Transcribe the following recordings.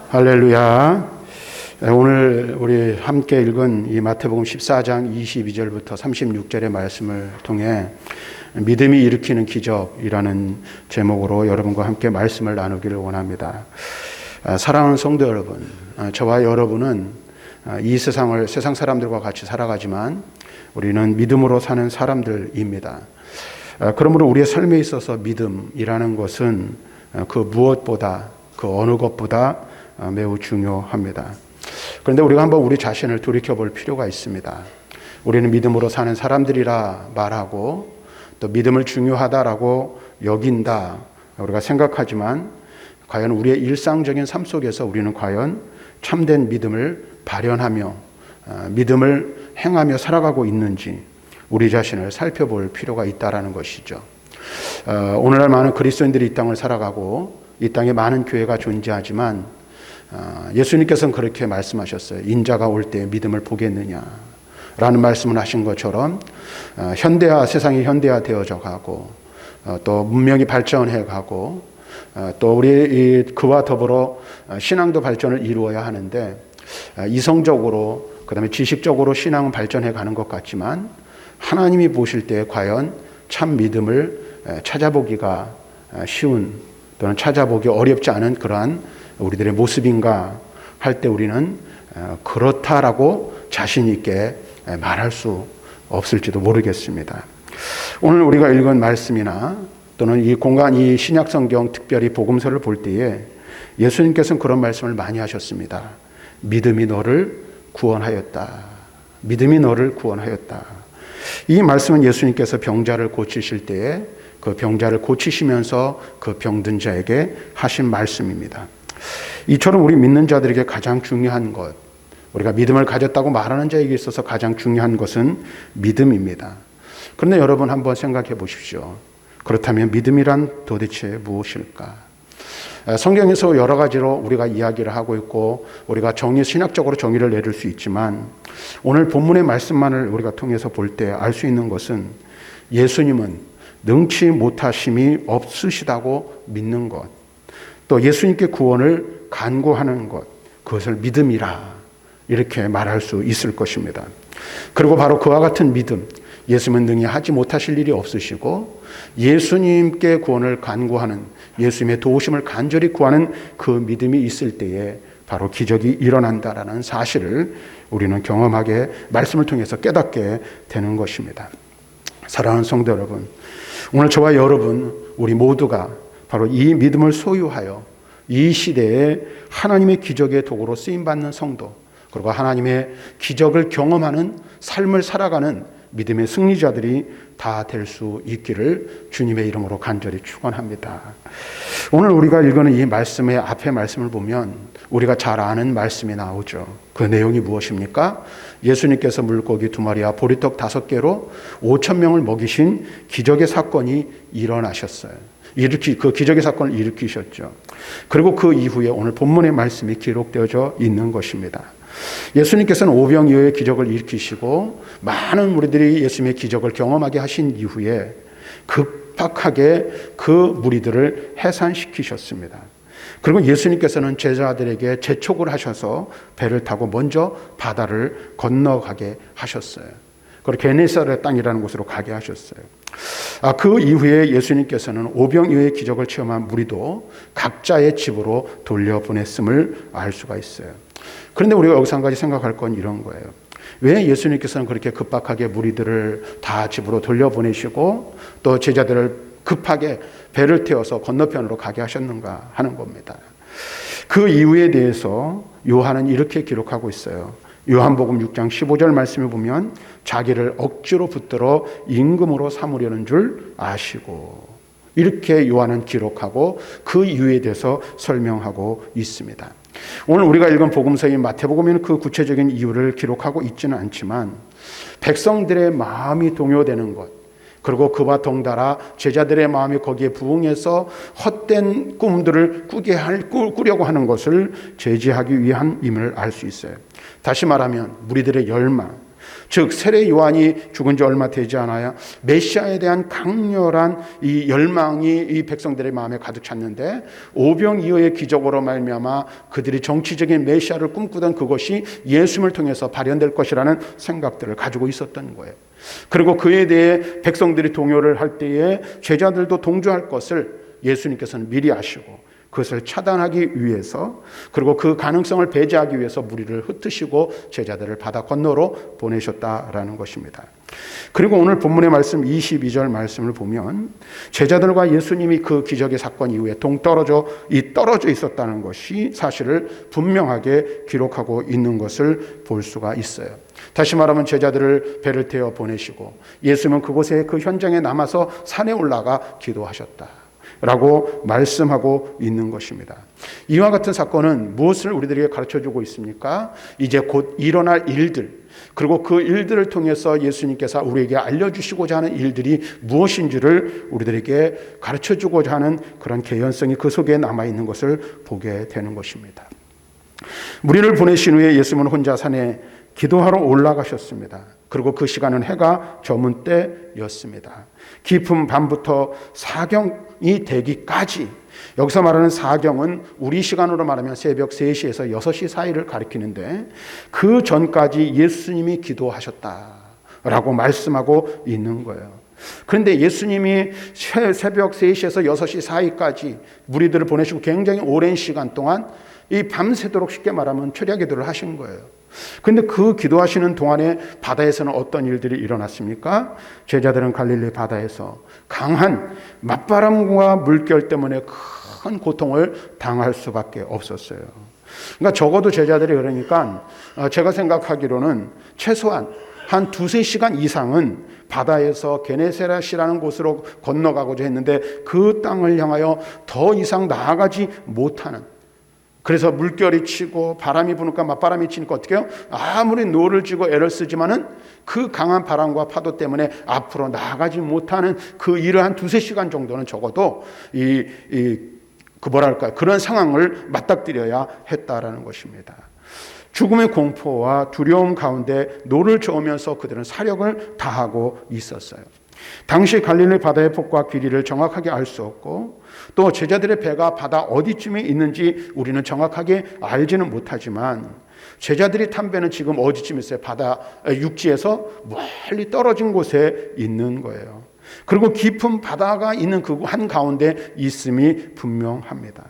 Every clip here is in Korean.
할렐루야. 오늘 우리 함께 읽은 이 마태복음 14장 22절부터 36절의 말씀을 통해 믿음이 일으키는 기적이라는 제목으로 여러분과 함께 말씀을 나누기를 원합니다. 사랑하는 성도 여러분, 저와 여러분은 이 세상 사람들과 같이 살아가지만 우리는 믿음으로 사는 사람들입니다. 그러므로 우리의 삶에 있어서 믿음이라는 것은 그 무엇보다, 그 어느 것보다 매우 중요합니다. 그런데 우리가 한번 우리 자신을 돌이켜볼 필요가 있습니다. 우리는 믿음으로 사는 사람들이라 말하고 또 믿음을 중요하다라고 여긴다 우리가 생각하지만 과연 우리의 일상적인 삶 속에서 우리는 과연 참된 믿음을 발현하며 믿음을 행하며 살아가고 있는지 우리 자신을 살펴볼 필요가 있다라는 것이죠. 오늘날 많은 그리스도인들이 이 땅을 살아가고 이 땅에 많은 교회가 존재하지만 예수님께서는 그렇게 말씀하셨어요. 인자가 올 때 믿음을 보겠느냐 라는 말씀을 하신 것처럼 세상이 현대화되어져 가고 또 문명이 발전해 가고 또 우리 그와 더불어 신앙도 발전을 이루어야 하는데 이성적으로 그다음에 지식적으로 신앙은 발전해 가는 것 같지만 하나님이 보실 때 과연 참 믿음을 찾아보기가 쉬운 또는 찾아보기 어렵지 않은 그러한 우리들의 모습인가 할 때 우리는 그렇다라고 자신 있게 말할 수 없을지도 모르겠습니다. 오늘 우리가 읽은 말씀이나 또는 이 신약 성경 특별히 복음서를 볼 때에 예수님께서는 그런 말씀을 많이 하셨습니다. 믿음이 너를 구원하였다. 믿음이 너를 구원하였다. 이 말씀은 예수님께서 병자를 고치실 때에 그 병자를 고치시면서 그 병든 자에게 하신 말씀입니다. 이처럼 우리 믿는 자들에게 가장 중요한 것, 우리가 믿음을 가졌다고 말하는 자에게 있어서 가장 중요한 것은 믿음입니다. 그런데 여러분 한번 생각해 보십시오. 그렇다면 믿음이란 도대체 무엇일까? 성경에서 여러 가지로 우리가 이야기를 하고 있고 우리가 신학적으로 정의를 내릴 수 있지만 오늘 본문의 말씀만을 우리가 통해서 볼 때 알 수 있는 것은 예수님은 능치 못하심이 없으시다고 믿는 것, 또 예수님께 구원을 간구하는 것, 그것을 믿음이라 이렇게 말할 수 있을 것입니다. 그리고 바로 그와 같은 믿음, 예수님은 능히 하지 못하실 일이 없으시고 예수님께 구원을 간구하는, 예수님의 도우심을 간절히 구하는 그 믿음이 있을 때에 바로 기적이 일어난다라는 사실을 우리는 경험하게 말씀을 통해서 깨닫게 되는 것입니다. 사랑하는 성도 여러분, 오늘 저와 여러분 우리 모두가 바로 이 믿음을 소유하여 이 시대에 하나님의 기적의 도구로 쓰임받는 성도, 그리고 하나님의 기적을 경험하는 삶을 살아가는 믿음의 승리자들이 다 될 수 있기를 주님의 이름으로 간절히 축원합니다. 오늘 우리가 읽은 이 말씀의 앞에 말씀을 보면 우리가 잘 아는 말씀이 나오죠. 그 내용이 무엇입니까? 예수님께서 물고기 2마리와 보리떡 5개로 5,000명을 먹이신 기적의 사건이 일어나셨어요. 그 기적의 사건을 일으키셨죠. 그리고 그 이후에 오늘 본문의 말씀이 기록되어져 있는 것입니다. 예수님께서는 오병이어의 기적을 일으키시고 많은 무리들이 예수님의 기적을 경험하게 하신 이후에 급박하게 그 무리들을 해산시키셨습니다. 그리고 예수님께서는 제자들에게 재촉을 하셔서 배를 타고 먼저 바다를 건너가게 하셨어요. 그리고 게네사렛 땅이라는 곳으로 가게 하셨어요. 그 이후에 예수님께서는 오병이어의 기적을 체험한 무리도 각자의 집으로 돌려보냈음을 알 수가 있어요. 그런데 우리가 여기서 한 가지 생각할 건 이런 거예요. 왜 예수님께서는 그렇게 급박하게 무리들을 다 집으로 돌려보내시고 또 제자들을 급하게 배를 태워서 건너편으로 가게 하셨는가 하는 겁니다. 그 이유에 대해서 요한은 이렇게 기록하고 있어요. 요한복음 6장 15절 말씀을 보면 자기를 억지로 붙들어 임금으로 삼으려는 줄 아시고, 이렇게 요한은 기록하고 그 이유에 대해서 설명하고 있습니다. 오늘 우리가 읽은 복음서인 마태복음에는 그 구체적인 이유를 기록하고 있지는 않지만 백성들의 마음이 동요되는 것, 그리고 그와 동달아 제자들의 마음이 거기에 부응해서 헛된 꿈들을 꾸려고 하는 것을 제지하기 위함임을 알 수 있어요. 다시 말하면 무리들의 열망, 즉 세례 요한이 죽은 지 얼마 되지 않아야 메시아에 대한 강렬한 이 열망이 이 백성들의 마음에 가득 찼는데 오병이어의 기적으로 말미암아 그들이 정치적인 메시아를 꿈꾸던 그것이 예수님을 통해서 발현될 것이라는 생각들을 가지고 있었던 거예요. 그리고 그에 대해 백성들이 동요를 할 때에 제자들도 동조할 것을 예수님께서는 미리 아시고 그것을 차단하기 위해서, 그리고 그 가능성을 배제하기 위해서 무리를 흩으시고 제자들을 바다 건너로 보내셨다라는 것입니다. 그리고 오늘 본문의 말씀 22절 말씀을 보면 제자들과 예수님이 그 기적의 사건 이후에 동떨어져 있었다는 것이 사실을 분명하게 기록하고 있는 것을 볼 수가 있어요. 다시 말하면 제자들을 배를 태워 보내시고 예수님은 그곳에 그 현장에 남아서 산에 올라가 기도하셨다 라고 말씀하고 있는 것입니다. 이와 같은 사건은 무엇을 우리들에게 가르쳐주고 있습니까? 이제 곧 일어날 일들, 그리고 그 일들을 통해서 예수님께서 우리에게 알려주시고자 하는 일들이 무엇인지를 우리들에게 가르쳐주고자 하는 그런 개연성이 그 속에 남아있는 것을 보게 되는 것입니다. 무리를 보내신 후에 예수님은 혼자 산에 기도하러 올라가셨습니다. 그리고 그 시간은 해가 저문 때였습니다. 깊은 밤부터 사경이 되기까지, 여기서 말하는 사경은 우리 시간으로 말하면 새벽 3시에서 6시 사이를 가리키는데 그 전까지 예수님이 기도하셨다라고 말씀하고 있는 거예요. 그런데 예수님이 새벽 3시에서 6시 사이까지 무리들을 보내시고 굉장히 오랜 시간 동안 이 밤새도록 쉽게 말하면 철야 기도를 하신 거예요. 그런데 그 기도하시는 동안에 바다에서는 어떤 일들이 일어났습니까? 제자들은 갈릴리 바다에서 강한 맞바람과 물결 때문에 큰 고통을 당할 수밖에 없었어요. 그러니까 적어도 제자들이 그러니까 제가 생각하기로는 최소한 한 2-3시간 이상은 바다에서 게네사렛이라는 곳으로 건너가고자 했는데 그 땅을 향하여 더 이상 나아가지 못하는, 그래서 물결이 치고 바람이 부니까 맞바람이 치니까 어떻게 해요? 아무리 노를 쥐고 애를 쓰지만은 그 강한 바람과 파도 때문에 앞으로 나아가지 못하는 그 일을 한 2-3시간 정도는 적어도 그런 상황을 맞닥뜨려야 했다라는 것입니다. 죽음의 공포와 두려움 가운데 노를 저으면서 그들은 사력을 다하고 있었어요. 당시 갈릴리 바다의 폭과 길이를 정확하게 알 수 없고 또 제자들의 배가 바다 어디쯤에 있는지 우리는 정확하게 알지는 못하지만 제자들이 탄 배는 지금 어디쯤 있어요? 바다 육지에서 멀리 떨어진 곳에 있는 거예요. 그리고 깊은 바다가 있는 그 한가운데 있음이 분명합니다.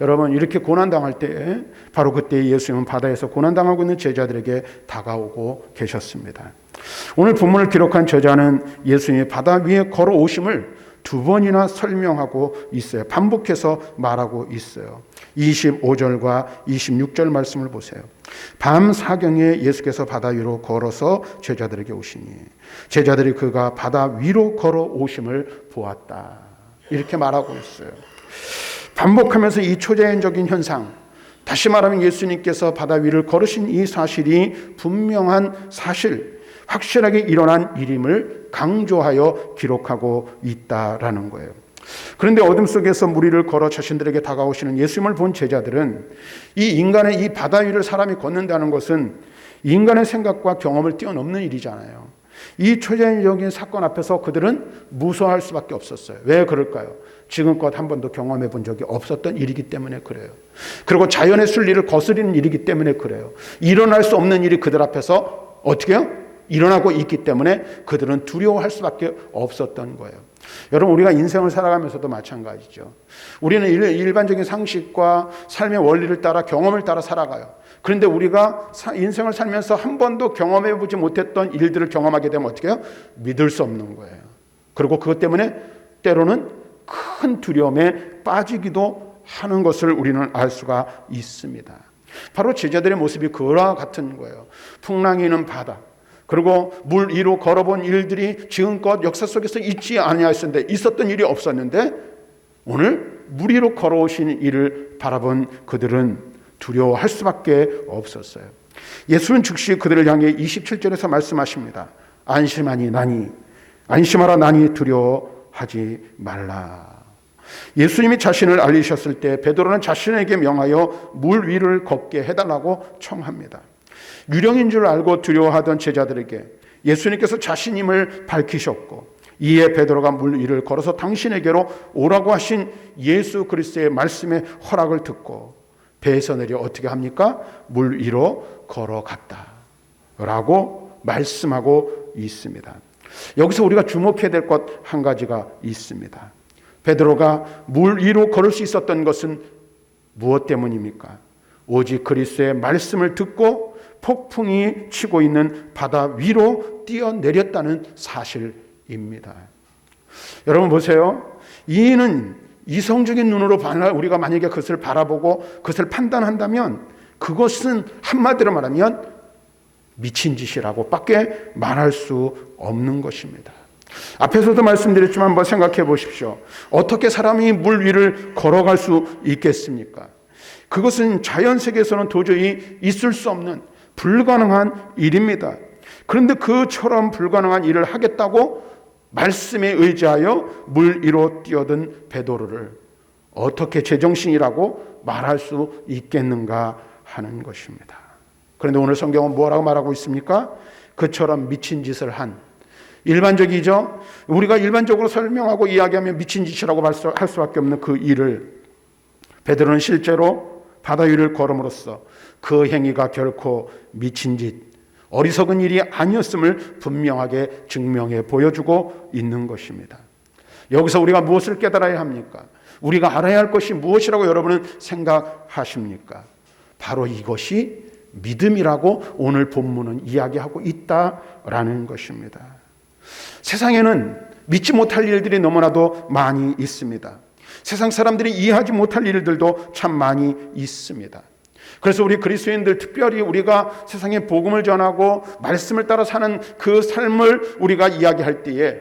여러분, 이렇게 고난당할 때 바로 그때 예수님은 바다에서 고난당하고 있는 제자들에게 다가오고 계셨습니다. 오늘 본문을 기록한 저자는 예수님이 바다 위에 걸어오심을 2번이나 설명하고 있어요. 반복해서 말하고 있어요. 25절과 26절 말씀을 보세요. 밤 사경에 예수께서 바다 위로 걸어서 제자들에게 오시니 제자들이 그가 바다 위로 걸어오심을 보았다. 이렇게 말하고 있어요. 반복하면서 이 초자연적인 현상, 다시 말하면 예수님께서 바다 위를 걸으신 이 사실이 분명한 사실, 확실하게 일어난 일임을 강조하여 기록하고 있다라는 거예요. 그런데 어둠 속에서 무리를 걸어 자신들에게 다가오시는 예수님을 본 제자들은 이 인간의 이 바다 위를 사람이 걷는다는 것은 인간의 생각과 경험을 뛰어넘는 일이잖아요. 이 초자연적인 사건 앞에서 그들은 무서워할 수밖에 없었어요. 왜 그럴까요? 지금껏 한 번도 경험해 본 적이 없었던 일이기 때문에 그래요. 그리고 자연의 순리를 거스리는 일이기 때문에 그래요. 일어날 수 없는 일이 그들 앞에서 어떻게 해요? 일어나고 있기 때문에 그들은 두려워할 수밖에 없었던 거예요. 여러분, 우리가 인생을 살아가면서도 마찬가지죠. 우리는 일반적인 상식과 삶의 원리를 따라 경험을 따라 살아가요. 그런데 우리가 인생을 살면서 한 번도 경험해보지 못했던 일들을 경험하게 되면 어떻게 해요? 믿을 수 없는 거예요. 그리고 그것 때문에 때로는 큰 두려움에 빠지기도 하는 것을 우리는 알 수가 있습니다. 바로 제자들의 모습이 그와 같은 거예요. 풍랑이 있는 바다, 그리고 물 위로 걸어본 일들이 지금껏 역사 속에서 있었던 일이 없었는데 오늘 물 위로 걸어오신 일을 바라본 그들은 두려워할 수밖에 없었어요. 예수는 즉시 그들을 향해 27절에서 말씀하십니다. 안심하라 나니 두려워하지 말라. 예수님이 자신을 알리셨을 때 베드로는 자신에게 명하여 물 위를 걷게 해달라고 청합니다. 유령인 줄 알고 두려워하던 제자들에게 예수님께서 자신임을 밝히셨고, 이에 베드로가 물 위를 걸어서 당신에게로 오라고 하신 예수 그리스도의 말씀의 허락을 듣고 배에서 내려 어떻게 합니까? 물 위로 걸어갔다 라고 말씀하고 있습니다. 여기서 우리가 주목해야 될 것 한 가지가 있습니다. 베드로가 물 위로 걸을 수 있었던 것은 무엇 때문입니까? 오직 그리스도의 말씀을 듣고 폭풍이 치고 있는 바다 위로 뛰어내렸다는 사실입니다. 여러분 보세요. 이는 이성적인 눈으로 우리가 만약에 그것을 바라보고 그것을 판단한다면 그것은 한마디로 말하면 미친 짓이라고 밖에 말할 수 없는 것입니다. 앞에서도 말씀드렸지만 한번 생각해 보십시오. 어떻게 사람이 물 위를 걸어갈 수 있겠습니까? 그것은 자연 세계에서는 도저히 있을 수 없는 불가능한 일입니다. 그런데 그처럼 불가능한 일을 하겠다고 말씀에 의지하여 물 위로 뛰어든 베드로를 어떻게 제정신이라고 말할 수 있겠는가 하는 것입니다. 그런데 오늘 성경은 뭐라고 말하고 있습니까? 그처럼 미친 짓을 한, 일반적이죠. 우리가 일반적으로 설명하고 이야기하면 미친 짓이라고 할 수밖에 없는 그 일을 베드로는 실제로 바다 위를 걸음으로써 그 행위가 결코 미친 짓, 어리석은 일이 아니었음을 분명하게 증명해 보여주고 있는 것입니다. 여기서 우리가 무엇을 깨달아야 합니까? 우리가 알아야 할 것이 무엇이라고 여러분은 생각하십니까? 바로 이것이 믿음이라고 오늘 본문은 이야기하고 있다라는 것입니다. 세상에는 믿지 못할 일들이 너무나도 많이 있습니다. 세상 사람들이 이해하지 못할 일들도 참 많이 있습니다. 그래서 우리 그리스도인들, 특별히 우리가 세상에 복음을 전하고 말씀을 따라 사는 그 삶을 우리가 이야기할 때에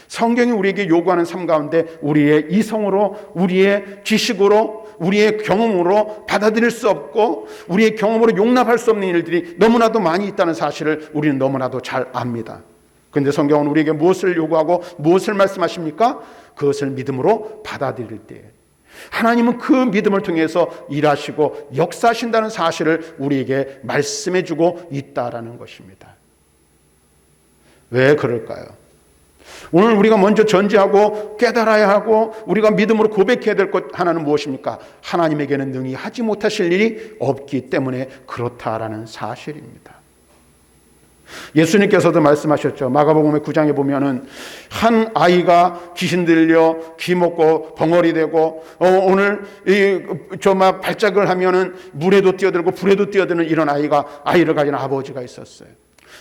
성경이 우리에게 요구하는 삶 가운데 우리의 이성으로, 우리의 지식으로, 우리의 경험으로 받아들일 수 없고 우리의 경험으로 용납할 수 없는 일들이 너무나도 많이 있다는 사실을 우리는 너무나도 잘 압니다. 그런데 성경은 우리에게 무엇을 요구하고 무엇을 말씀하십니까? 그것을 믿음으로 받아들일 때 하나님은 그 믿음을 통해서 일하시고 역사하신다는 사실을 우리에게 말씀해 주고 있다라는 것입니다. 왜 그럴까요? 오늘 우리가 먼저 전제하고 깨달아야 하고 우리가 믿음으로 고백해야 될 것 하나는 무엇입니까? 하나님에게는 능히 하지 못하실 일이 없기 때문에 그렇다라는 사실입니다. 예수님께서도 말씀하셨죠. 마가복음의 9장에 보면은 한 아이가 귀신 들려 귀 먹고 벙어리 되고 오늘 막 발작을 하면은 물에도 뛰어들고 불에도 뛰어드는 이런 아이를 가진 아버지가 있었어요.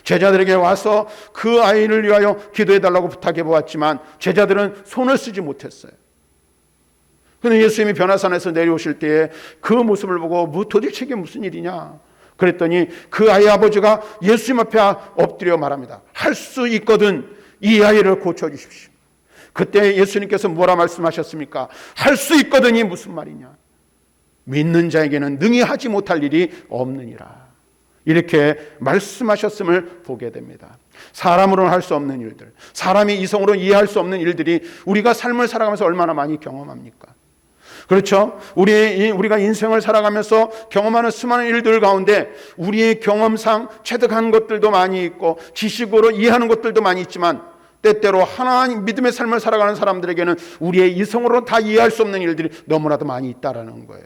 제자들에게 와서 그 아이를 위하여 기도해 달라고 부탁해 보았지만 제자들은 손을 쓰지 못했어요. 그런데 예수님이 변화산에서 내려오실 때에 그 모습을 보고 도대체 이게 무슨 일이냐 그랬더니 그 아이의 아버지가 예수님 앞에 엎드려 말합니다. 할 수 있거든 이 아이를 고쳐주십시오. 그때 예수님께서 뭐라 말씀하셨습니까? 할 수 있거든이 무슨 말이냐? 믿는 자에게는 능히 하지 못할 일이 없느니라. 이렇게 말씀하셨음을 보게 됩니다. 사람으로는 할 수 없는 일들, 사람이 이성으로 이해할 수 없는 일들이 우리가 삶을 살아가면서 얼마나 많이 경험합니까? 그렇죠? 우리가 인생을 살아가면서 경험하는 수많은 일들 가운데 우리의 경험상 체득한 것들도 많이 있고 지식으로 이해하는 것들도 많이 있지만 때때로 하나님 믿음의 삶을 살아가는 사람들에게는 우리의 이성으로 다 이해할 수 없는 일들이 너무나도 많이 있다라는 거예요.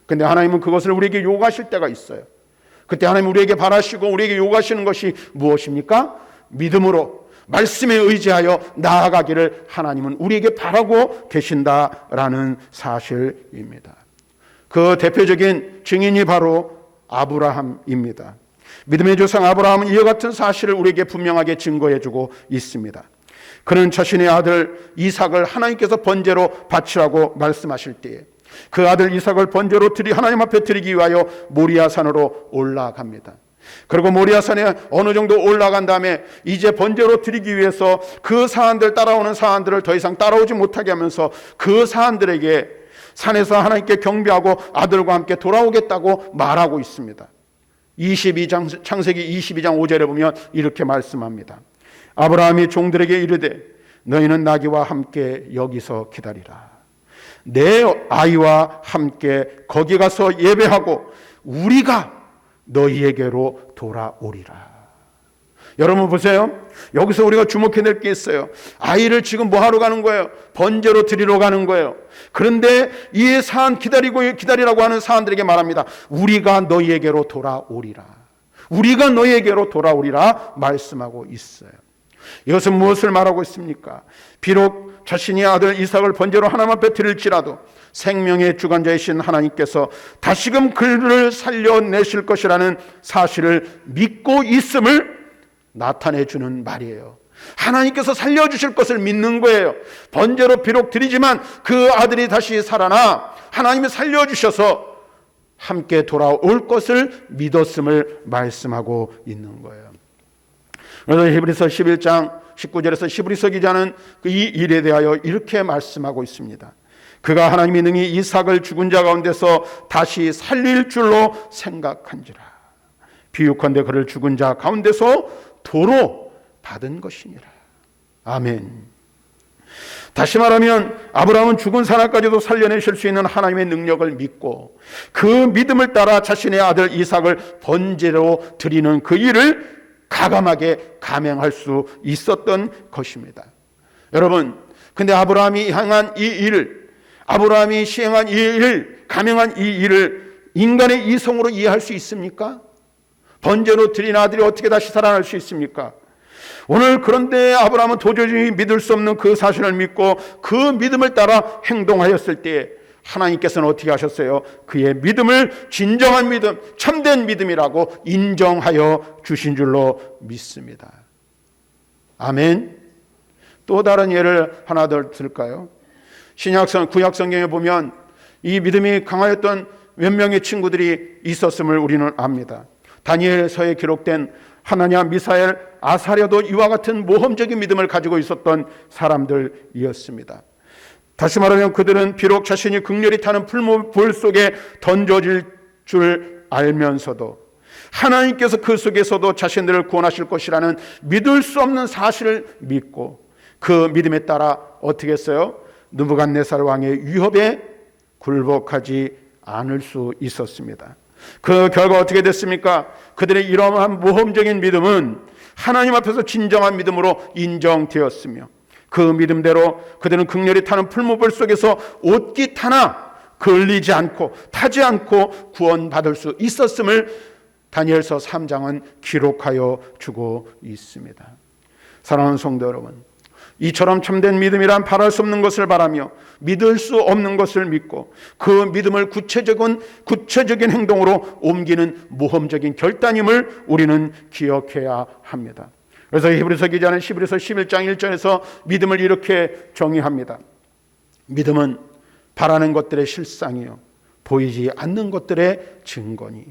그런데 하나님은 그것을 우리에게 요구하실 때가 있어요. 그때 하나님 우리에게 바라시고 우리에게 요구하시는 것이 무엇입니까? 믿음으로 말씀에 의지하여 나아가기를 하나님은 우리에게 바라고 계신다라는 사실입니다. 그 대표적인 증인이 바로 아브라함입니다. 믿음의 조상 아브라함은 이와 같은 사실을 우리에게 분명하게 증거해주고 있습니다. 그는 자신의 아들 이삭을 하나님께서 번제로 바치라고 말씀하실 때에 그 아들 이삭을 번제로 하나님 앞에 드리기 위하여 모리아산으로 올라갑니다. 그리고 모리아산에 어느 정도 올라간 다음에 이제 번제로 드리기 위해서 그 사람들 따라오는 사람들을 더 이상 따라오지 못하게 하면서 그 사람들에게 산에서 하나님께 경배하고 아들과 함께 돌아오겠다고 말하고 있습니다. 창세기 22장 5절에 보면 이렇게 말씀합니다. 아브라함이 종들에게 이르되 너희는 나귀와 함께 여기서 기다리라. 내 아이와 함께 거기 가서 예배하고 우리가 너희에게로 돌아오리라. 여러분 보세요. 여기서 우리가 주목해야 될 게 있어요. 아이를 지금 뭐 하러 가는 거예요? 번제로 드리러 가는 거예요. 그런데 이 사안 기다리라고 하는 사안들에게 말합니다. 우리가 너희에게로 돌아오리라. 우리가 너희에게로 돌아오리라 말씀하고 있어요. 이것은 무엇을 말하고 있습니까? 비록 자신의 아들 이삭을 번제로 하나님 앞에 드릴지라도 생명의 주관자이신 하나님께서 다시금 그를 살려내실 것이라는 사실을 믿고 있음을 나타내 주는 말이에요. 하나님께서 살려주실 것을 믿는 거예요. 번제로 비록 드리지만 그 아들이 다시 살아나 하나님이 살려주셔서 함께 돌아올 것을 믿었음을 말씀하고 있는 거예요. 그래서 히브리서 11장 19절에서 히브리서 기자는 이 일에 대하여 이렇게 말씀하고 있습니다. 그가 하나님이 능히 이삭을 죽은 자 가운데서 다시 살릴 줄로 생각한지라. 비유컨대 그를 죽은 자 가운데서 도로 받은 것이니라. 아멘. 다시 말하면 아브라함은 죽은 사람까지도 살려내실 수 있는 하나님의 능력을 믿고 그 믿음을 따라 자신의 아들 이삭을 번제로 드리는 그 일을 가감하게 감행할 수 있었던 것입니다. 여러분, 근데 아브라함이 행한 이 일을, 아브라함이 시행한 이 일을, 감행한 이 일을 인간의 이성으로 이해할 수 있습니까? 번제로 드린 아들이 어떻게 다시 살아날 수 있습니까? 오늘 그런데 아브라함은 도저히 믿을 수 없는 그 사실을 믿고 그 믿음을 따라 행동하였을 때 하나님께서는 어떻게 하셨어요? 그의 믿음을 진정한 믿음, 참된 믿음이라고 인정하여 주신 줄로 믿습니다. 아멘. 또 다른 예를 하나 더 들을까요? 구약 성경에 보면 이 믿음이 강하였던 몇 명의 친구들이 있었음을 우리는 압니다. 다니엘서에 기록된 하나냐, 미사엘, 아사랴도 이와 같은 모험적인 믿음을 가지고 있었던 사람들이었습니다. 다시 말하면 그들은 비록 자신이 극렬히 타는 불 속에 던져질 줄 알면서도 하나님께서 그 속에서도 자신들을 구원하실 것이라는 믿을 수 없는 사실을 믿고 그 믿음에 따라 어떻게 했어요? 느부갓네살 왕의 위협에 굴복하지 않을 수 있었습니다. 그 결과 어떻게 됐습니까? 그들의 이러한 모험적인 믿음은 하나님 앞에서 진정한 믿음으로 인정되었으며 그 믿음대로 그들은 극렬히 타는 풀무불 속에서 옷깃 하나 걸리지 않고 타지 않고 구원받을 수 있었음을 다니엘서 3장은 기록하여 주고 있습니다. 사랑하는 성도 여러분, 이처럼 참된 믿음이란 바랄 수 없는 것을 바라며 믿을 수 없는 것을 믿고 그 믿음을 구체적인 행동으로 옮기는 모험적인 결단임을 우리는 기억해야 합니다. 그래서 히브리서 기자는 히브리서 11장 1절에서 믿음을 이렇게 정의합니다. 믿음은 바라는 것들의 실상이요 보이지 않는 것들의 증거니.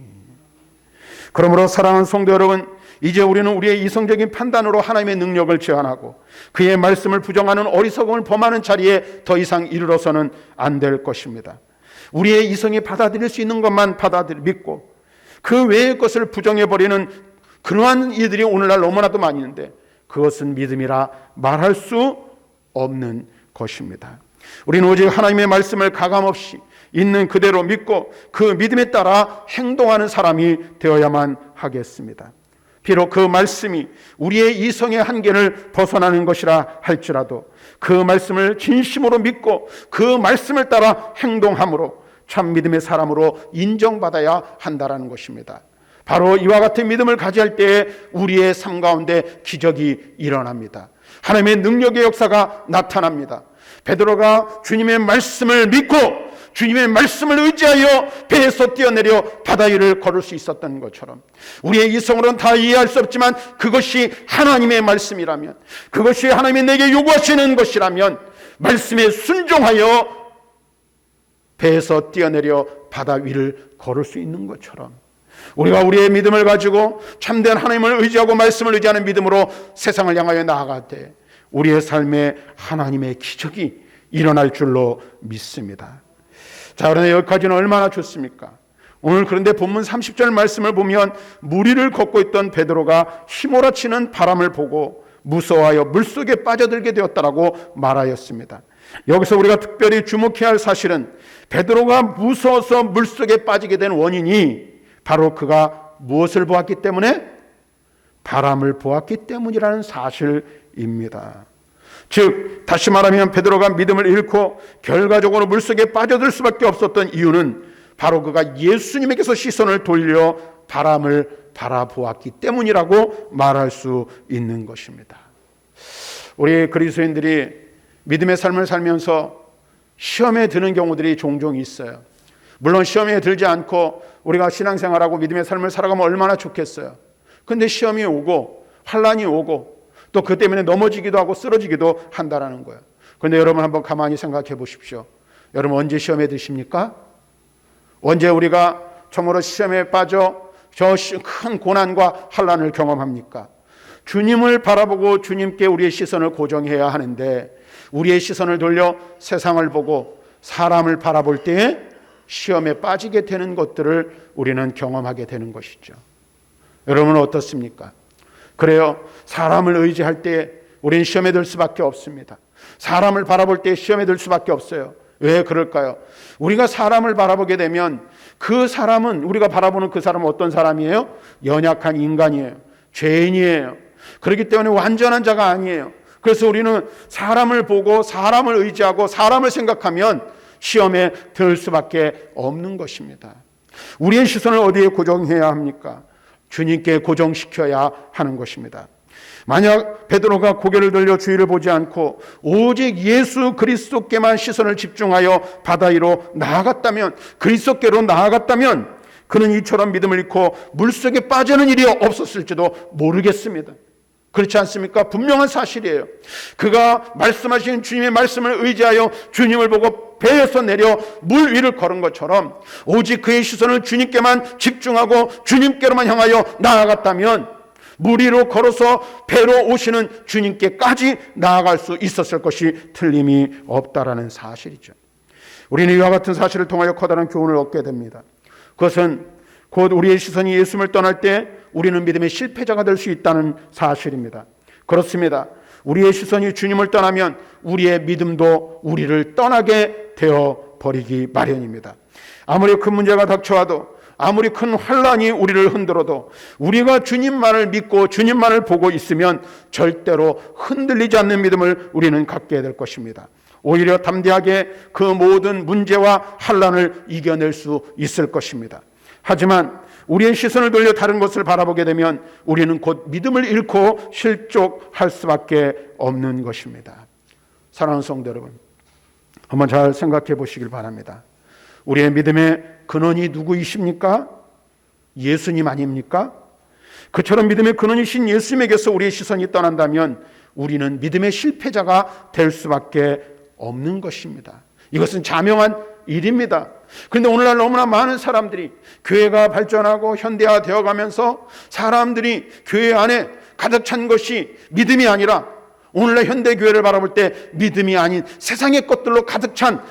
그러므로 사랑하는 성도 여러분, 이제 우리는 우리의 이성적인 판단으로 하나님의 능력을 제한하고 그의 말씀을 부정하는 어리석음을 범하는 자리에 더 이상 이르러서는 안 될 것입니다. 우리의 이성이 받아들일 수 있는 것만 믿고 그 외의 것을 부정해버리는 그러한 이들이 오늘날 너무나도 많이 있는데 그것은 믿음이라 말할 수 없는 것입니다. 우리는 오직 하나님의 말씀을 가감없이 있는 그대로 믿고 그 믿음에 따라 행동하는 사람이 되어야만 하겠습니다. 비록 그 말씀이 우리의 이성의 한계를 벗어나는 것이라 할지라도 그 말씀을 진심으로 믿고 그 말씀을 따라 행동함으로 참 믿음의 사람으로 인정받아야 한다는 것입니다. 바로 이와 같은 믿음을 가지할 때에 우리의 삶 가운데 기적이 일어납니다. 하나님의 능력의 역사가 나타납니다. 베드로가 주님의 말씀을 믿고 주님의 말씀을 의지하여 배에서 뛰어내려 바다 위를 걸을 수 있었던 것처럼 우리의 이성으로는 다 이해할 수 없지만 그것이 하나님의 말씀이라면, 그것이 하나님이 내게 요구하시는 것이라면 말씀에 순종하여 배에서 뛰어내려 바다 위를 걸을 수 있는 것처럼 우리가 우리의 믿음을 가지고 참된 하나님을 의지하고 말씀을 의지하는 믿음으로 세상을 향하여 나아갈 때 우리의 삶에 하나님의 기적이 일어날 줄로 믿습니다. 자, 그런데 여기까지는 얼마나 좋습니까? 오늘 그런데 본문 30절 말씀을 보면 무리를 걷고 있던 베드로가 휘몰아치는 바람을 보고 무서워하여 물속에 빠져들게 되었다라고 말하였습니다. 여기서 우리가 특별히 주목해야 할 사실은 베드로가 무서워서 물속에 빠지게 된 원인이 바로 그가 무엇을 보았기 때문에? 바람을 보았기 때문이라는 사실입니다. 즉 다시 말하면 베드로가 믿음을 잃고 결과적으로 물속에 빠져들 수밖에 없었던 이유는 바로 그가 예수님에게서 시선을 돌려 바람을 바라보았기 때문이라고 말할 수 있는 것입니다. 우리 그리스도인들이 믿음의 삶을 살면서 시험에 드는 경우들이 종종 있어요. 물론 시험에 들지 않고 우리가 신앙생활하고 믿음의 삶을 살아가면 얼마나 좋겠어요. 근데 시험이 오고 환난이 오고 또 그 때문에 넘어지기도 하고 쓰러지기도 한다는 거예요. 그런데 여러분 한번 가만히 생각해 보십시오. 여러분 언제 시험에 드십니까? 언제 우리가 정말로 시험에 빠져 저 큰 고난과 환난을 경험합니까? 주님을 바라보고 주님께 우리의 시선을 고정해야 하는데 우리의 시선을 돌려 세상을 보고 사람을 바라볼 때에 시험에 빠지게 되는 것들을 우리는 경험하게 되는 것이죠. 여러분은 어떻습니까? 그래요. 사람을 의지할 때 우리는 시험에 들 수밖에 없습니다. 사람을 바라볼 때 시험에 들 수밖에 없어요. 왜 그럴까요? 우리가 사람을 바라보게 되면 그 사람은 우리가 바라보는 그 사람은 어떤 사람이에요? 연약한 인간이에요. 죄인이에요. 그렇기 때문에 완전한 자가 아니에요. 그래서 우리는 사람을 보고 사람을 의지하고 사람을 생각하면 시험에 들 수밖에 없는 것입니다. 우리의 시선을 어디에 고정해야 합니까? 주님께 고정시켜야 하는 것입니다. 만약 베드로가 고개를 돌려 주위를 보지 않고 오직 예수 그리스도께만 시선을 집중하여 바다 위로 나아갔다면, 그리스도께로 나아갔다면 그는 이처럼 믿음을 잃고 물속에 빠지는 일이 없었을지도 모르겠습니다. 그렇지 않습니까? 분명한 사실이에요. 그가 말씀하신 주님의 말씀을 의지하여 주님을 보고 배에서 내려 물 위를 걸은 것처럼 오직 그의 시선을 주님께만 집중하고 주님께로만 향하여 나아갔다면 물 위로 걸어서 배로 오시는 주님께까지 나아갈 수 있었을 것이 틀림이 없다라는 사실이죠. 우리는 이와 같은 사실을 통하여 커다란 교훈을 얻게 됩니다. 그것은 곧 우리의 시선이 예수님을 떠날 때 우리는 믿음의 실패자가 될 수 있다는 사실입니다. 그렇습니다. 우리의 시선이 주님을 떠나면 우리의 믿음도 우리를 떠나게 되어 버리기 마련입니다. 아무리 큰 문제가 닥쳐와도, 아무리 큰 환난이 우리를 흔들어도 우리가 주님만을 믿고 주님만을 보고 있으면 절대로 흔들리지 않는 믿음을 우리는 갖게 될 것입니다. 오히려 담대하게 그 모든 문제와 환난을 이겨낼 수 있을 것입니다. 하지만 우리의 시선을 돌려 다른 것을 바라보게 되면 우리는 곧 믿음을 잃고 실족할 수밖에 없는 것입니다. 사랑하는 성도 여러분, 한번 잘 생각해 보시길 바랍니다. 우리의 믿음의 근원이 누구이십니까? 예수님 아닙니까? 그처럼 믿음의 근원이신 예수님에게서 우리의 시선이 떠난다면 우리는 믿음의 실패자가 될 수밖에 없는 것입니다. 이것은 자명한 일입니다. 그런데 오늘날 너무나 많은 사람들이 교회가 발전하고 현대화되어 가면서 사람들이 교회 안에 가득 찬 것이 믿음이 아니라 오늘날 현대교회를 바라볼 때 믿음이 아닌 세상의 것들로 가득 찬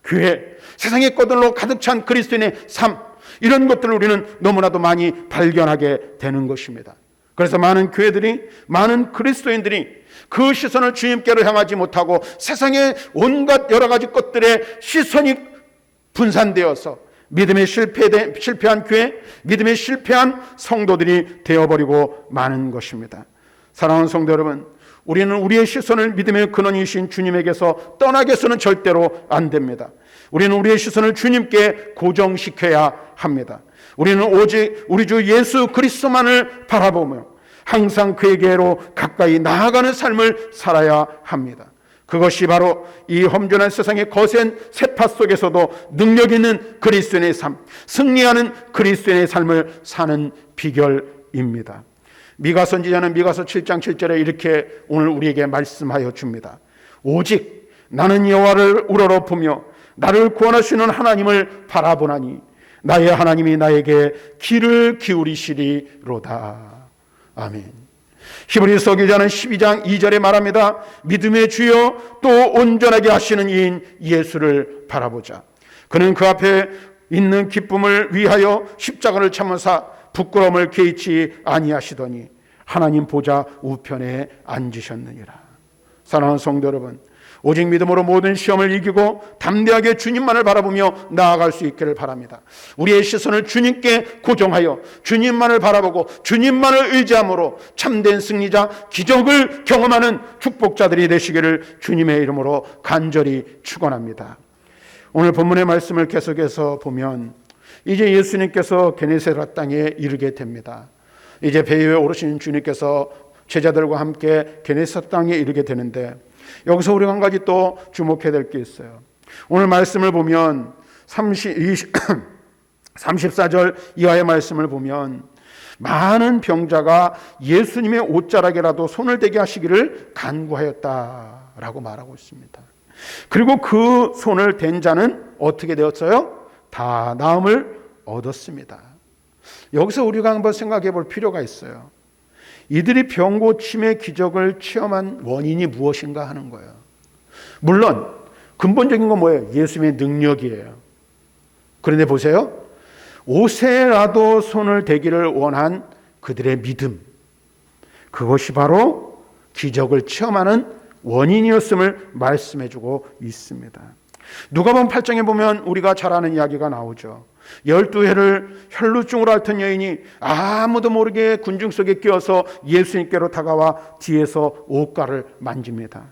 교회, 세상의 것들로 가득 찬 그리스도인의 삶, 이런 것들을 우리는 너무나도 많이 발견하게 되는 것입니다. 그래서 많은 교회들이, 많은 그리스도인들이 그 시선을 주님께로 향하지 못하고 세상의 온갖 여러 가지 것들의 시선이 분산되어서 믿음에 실패한 교회, 믿음에 실패한 성도들이 되어버리고 마는 것입니다. 사랑하는 성도 여러분, 우리는 우리의 시선을 믿음의 근원이신 주님에게서 떠나게 해서는 절대로 안 됩니다. 우리는 우리의 시선을 주님께 고정시켜야 합니다. 우리는 오직 우리 주 예수 그리스도만을 바라보며 항상 그에게로 가까이 나아가는 삶을 살아야 합니다. 그것이 바로 이 험준한 세상의 거센 세파 속에서도 능력 있는 그리스도인의 삶, 승리하는 그리스도인의 삶을 사는 비결입니다. 미가 선지자는 미가서 7장 7절에 이렇게 오늘 우리에게 말씀하여 줍니다. 오직 나는 여호와를 우러러보며 나를 구원하시는 하나님을 바라보나니 나의 하나님이 나에게 귀를 기울이시리로다. 아멘. 히브리서 기자는 12장 2절에 말합니다. 믿음의 주여 또 온전하게 하시는 이인 예수를 바라보자. 그는 그 앞에 있는 기쁨을 위하여 십자가를 참으사 부끄러움을 개의치 아니하시더니 하나님 보좌 우편에 앉으셨느니라. 사랑하는 성도 여러분, 오직 믿음으로 모든 시험을 이기고 담대하게 주님만을 바라보며 나아갈 수 있기를 바랍니다. 우리의 시선을 주님께 고정하여 주님만을 바라보고 주님만을 의지함으로 참된 승리자, 기적을 경험하는 축복자들이 되시기를 주님의 이름으로 간절히 축원합니다. 오늘 본문의 말씀을 계속해서 보면 이제 예수님께서 게네사렛 땅에 이르게 됩니다. 이제 배 위에 오르신 주님께서 제자들과 함께 게네사렛 땅에 이르게 되는데, 여기서 우리가 한 가지 또 주목해야 될 게 있어요. 오늘 말씀을 보면 34절 이하의 말씀을 보면 많은 병자가 예수님의 옷자락에라도 손을 대게 하시기를 간구하였다라고 말하고 있습니다. 그리고 그 손을 댄 자는 어떻게 되었어요? 다 나음을 얻었습니다. 여기서 우리가 한번 생각해 볼 필요가 있어요. 이들이 병고침의 기적을 체험한 원인이 무엇인가 하는 거예요. 물론 근본적인 건 뭐예요? 예수님의 능력이에요. 그런데 보세요. 옷에라도 손을 대기를 원한 그들의 믿음, 그것이 바로 기적을 체험하는 원인이었음을 말씀해주고 있습니다. 누가복음 8장에 보면 우리가 잘 아는 이야기가 나오죠. 12해를 혈루증으로 앓던 여인이 아무도 모르게 군중 속에 끼어서 예수님께로 다가와 뒤에서 옷가를 만집니다.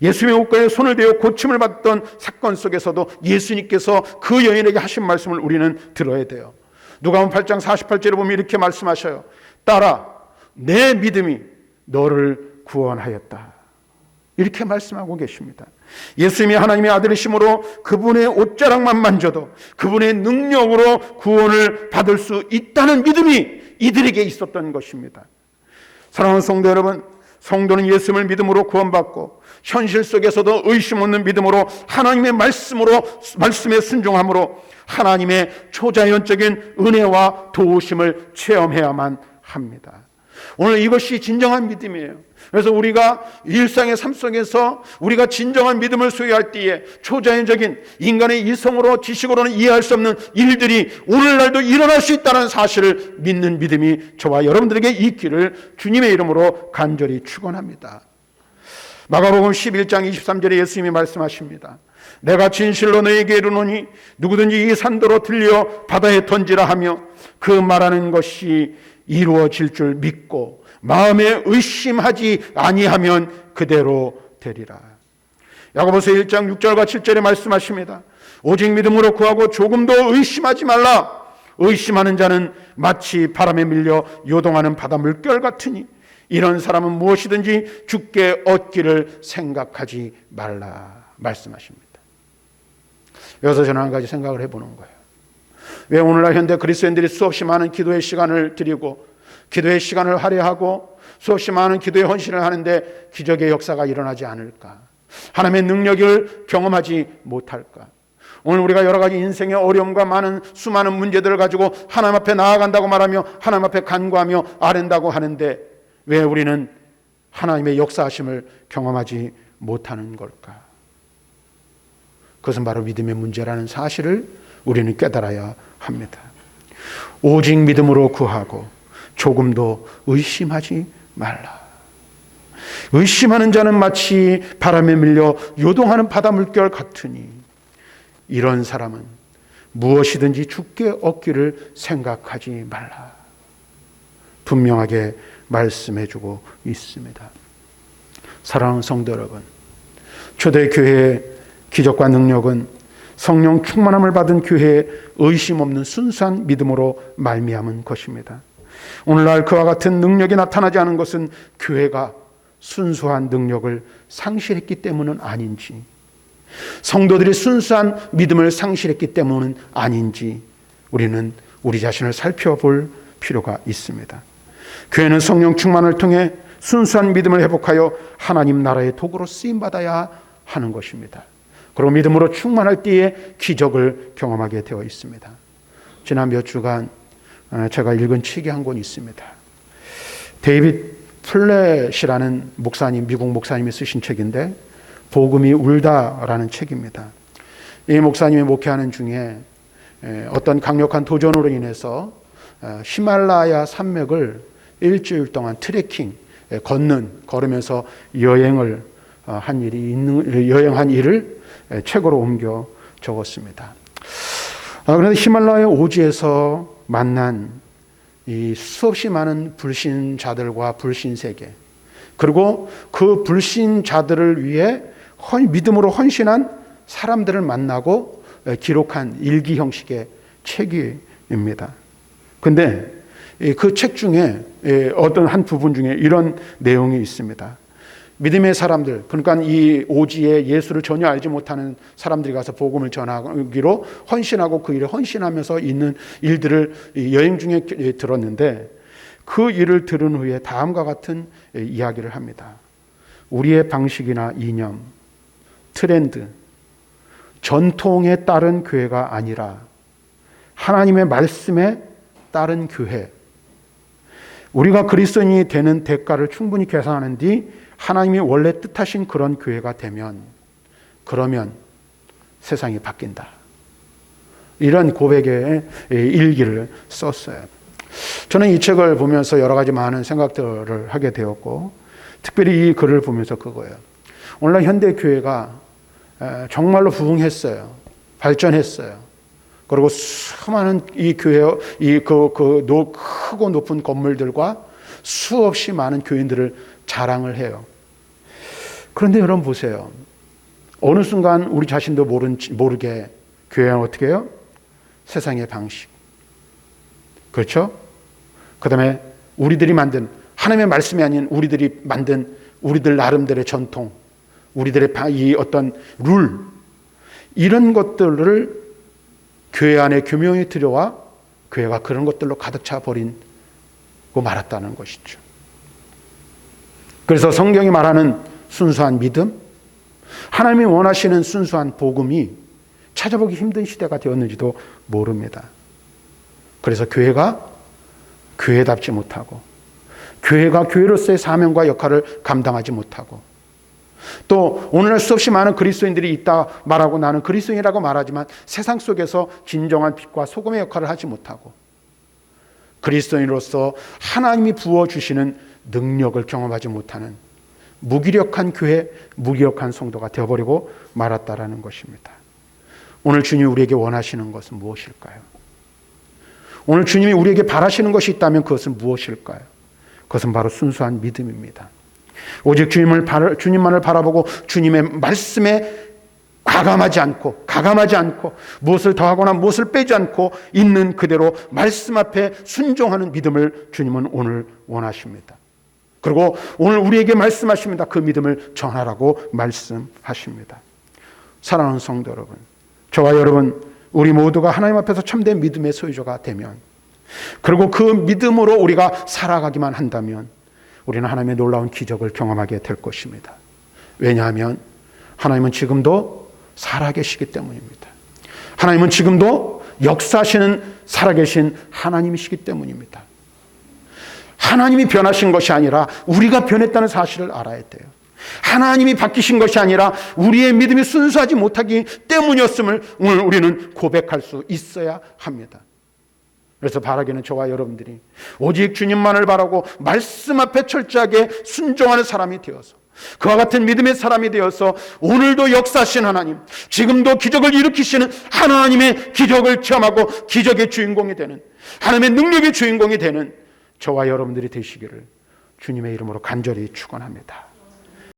예수님의 옷가에 손을 대어 고침을 받던 사건 속에서도 예수님께서 그 여인에게 하신 말씀을 우리는 들어야 돼요. 누가복음 8장 48절에 보면 이렇게 말씀하셔요. 딸아, 내 믿음이 너를 구원하였다. 이렇게 말씀하고 계십니다. 예수님이 하나님의 아들이심으로 그분의 옷자락만 만져도 그분의 능력으로 구원을 받을 수 있다는 믿음이 이들에게 있었던 것입니다. 사랑하는 성도 여러분, 성도는 예수님을 믿음으로 구원받고 현실 속에서도 의심 없는 믿음으로 하나님의 말씀에 순종함으로 하나님의 초자연적인 은혜와 도우심을 체험해야만 합니다. 오늘 이것이 진정한 믿음이에요. 그래서 우리가 일상의 삶 속에서 우리가 진정한 믿음을 소유할 때에 초자연적인 인간의 이성으로 지식으로는 이해할 수 없는 일들이 오늘날도 일어날 수 있다는 사실을 믿는 믿음이 저와 여러분들에게 있기를 주님의 이름으로 간절히 축원합니다. 마가복음 11장 23절에 예수님이 말씀하십니다. 내가 진실로 너에게 이르노니 누구든지 이 산도로 들려 바다에 던지라 하며 그 말하는 것이 이루어질 줄 믿고 마음에 의심하지 아니하면 그대로 되리라. 야고보서 1장 6절과 7절에 말씀하십니다. 오직 믿음으로 구하고 조금도 의심하지 말라. 의심하는 자는 마치 바람에 밀려 요동하는 바다 물결 같으니 이런 사람은 무엇이든지 죽게 얻기를 생각하지 말라 말씀하십니다. 여기서 저는 한 가지 생각을 해보는 거예요. 왜 오늘날 현대 그리스도인들이 수없이 많은 기도의 시간을 드리고 기도의 시간을 할애하고 수없이 많은 기도의 헌신을 하는데 기적의 역사가 일어나지 않을까? 하나님의 능력을 경험하지 못할까? 오늘 우리가 여러 가지 인생의 어려움과 수많은 문제들을 가지고 하나님 앞에 나아간다고 말하며 하나님 앞에 간구하며 아랜다고 하는데 왜 우리는 하나님의 역사하심을 경험하지 못하는 걸까? 그것은 바로 믿음의 문제라는 사실을 우리는 깨달아야 합니다. 오직 믿음으로 구하고 조금도 의심하지 말라. 의심하는 자는 마치 바람에 밀려 요동하는 바다 물결 같으니 이런 사람은 무엇이든지 죽게 얻기를 생각하지 말라. 분명하게 말씀해주고 있습니다. 사랑하는 성도 여러분, 초대교회의 기적과 능력은 성령 충만함을 받은 교회의 의심 없는 순수한 믿음으로 말미암은 것입니다. 오늘날 그와 같은 능력이 나타나지 않은 것은 교회가 순수한 능력을 상실했기 때문은 아닌지, 성도들이 순수한 믿음을 상실했기 때문은 아닌지 우리는 우리 자신을 살펴볼 필요가 있습니다. 교회는 성령 충만을 통해 순수한 믿음을 회복하여 하나님 나라의 도구로 쓰임받아야 하는 것입니다. 그리고 믿음으로 충만할 때에 기적을 경험하게 되어 있습니다. 지난 몇 주간 제가 읽은 책이 한 권 있습니다. 데이빗 플랫이라는 목사님, 미국 목사님이 쓰신 책인데 복음이 울다라는 책입니다. 이 목사님이 목회하는 중에 어떤 강력한 도전으로 인해서 히말라야 산맥을 일주일 동안 트레킹, 걸으면서 여행을 한 일이 있는, 여행한 일을 책으로 옮겨 적었습니다. 그런데 히말라야 오지에서 만난 이 수없이 많은 불신자들과 불신세계, 그리고 그 불신자들을 위해 믿음으로 헌신한 사람들을 만나고 기록한 일기 형식의 책입니다. 근데 그 책 중에 어떤 한 부분 중에 이런 내용이 있습니다. 믿음의 사람들, 그러니까 이 오지에 예수를 전혀 알지 못하는 사람들이 가서 복음을 전하기로 헌신하고 그 일에 헌신하면서 있는 일들을 여행 중에 들었는데, 그 일을 들은 후에 다음과 같은 이야기를 합니다. 우리의 방식이나 이념, 트렌드, 전통에 따른 교회가 아니라 하나님의 말씀에 따른 교회, 우리가 그리스도인이 되는 대가를 충분히 계산하는 뒤 하나님이 원래 뜻하신 그런 교회가 되면, 그러면 세상이 바뀐다. 이런 고백의 일기를 썼어요. 저는 이 책을 보면서 여러 가지 많은 생각들을 하게 되었고, 특별히 이 글을 보면서 그거예요. 오늘날 현대교회가 정말로 부흥했어요. 발전했어요. 그리고 수많은 이 교회, 크고 높은 건물들과 수없이 많은 교인들을 자랑을 해요. 그런데 여러분 보세요. 어느 순간 우리 자신도 모르게 교회는 어떻게 해요? 세상의 방식. 그렇죠? 그 다음에 우리들이 만든, 하나님의 말씀이 아닌 우리들이 만든 우리들 나름대로의 전통, 우리들의 이 어떤 룰, 이런 것들을 교회 안에 교명이 들여와 교회가 그런 것들로 가득 차 버리고 말았다는 것이죠. 그래서 성경이 말하는 순수한 믿음, 하나님이 원하시는 순수한 복음이 찾아보기 힘든 시대가 되었는지도 모릅니다. 그래서 교회가 교회답지 못하고, 교회가 교회로서의 사명과 역할을 감당하지 못하고, 또 오늘날 수없이 많은 그리스도인들이 있다 말하고 나는 그리스도인이라고 말하지만 세상 속에서 진정한 빛과 소금의 역할을 하지 못하고, 그리스도인으로서 하나님이 부어주시는 능력을 경험하지 못하는 무기력한 교회, 무기력한 성도가 되어버리고 말았다라는 것입니다. 오늘 주님이 우리에게 원하시는 것은 무엇일까요? 오늘 주님이 우리에게 바라시는 것이 있다면 그것은 무엇일까요? 그것은 바로 순수한 믿음입니다. 오직 주님만을 바라보고 주님의 말씀에 가감하지 않고 무엇을 더하거나 무엇을 빼지 않고 있는 그대로 말씀 앞에 순종하는 믿음을 주님은 오늘 원하십니다. 그리고 오늘 우리에게 말씀하십니다. 그 믿음을 전하라고 말씀하십니다. 사랑하는 성도 여러분, 저와 여러분, 우리 모두가 하나님 앞에서 참된 믿음의 소유자가 되면, 그리고 그 믿음으로 우리가 살아가기만 한다면 우리는 하나님의 놀라운 기적을 경험하게 될 것입니다. 왜냐하면 하나님은 지금도 살아계시기 때문입니다. 하나님은 지금도 역사하시는 살아계신 하나님이시기 때문입니다. 하나님이 변하신 것이 아니라 우리가 변했다는 사실을 알아야 돼요. 하나님이 바뀌신 것이 아니라 우리의 믿음이 순수하지 못하기 때문이었음을 오늘 우리는 고백할 수 있어야 합니다. 그래서 바라기는 저와 여러분들이 오직 주님만을 바라고 말씀 앞에 철저하게 순종하는 사람이 되어서, 그와 같은 믿음의 사람이 되어서 오늘도 역사하신 하나님, 지금도 기적을 일으키시는 하나님의 기적을 체험하고 기적의 주인공이 되는, 하나님의 능력의 주인공이 되는 저와 여러분들이 되시기를 주님의 이름으로 간절히 축원합니다.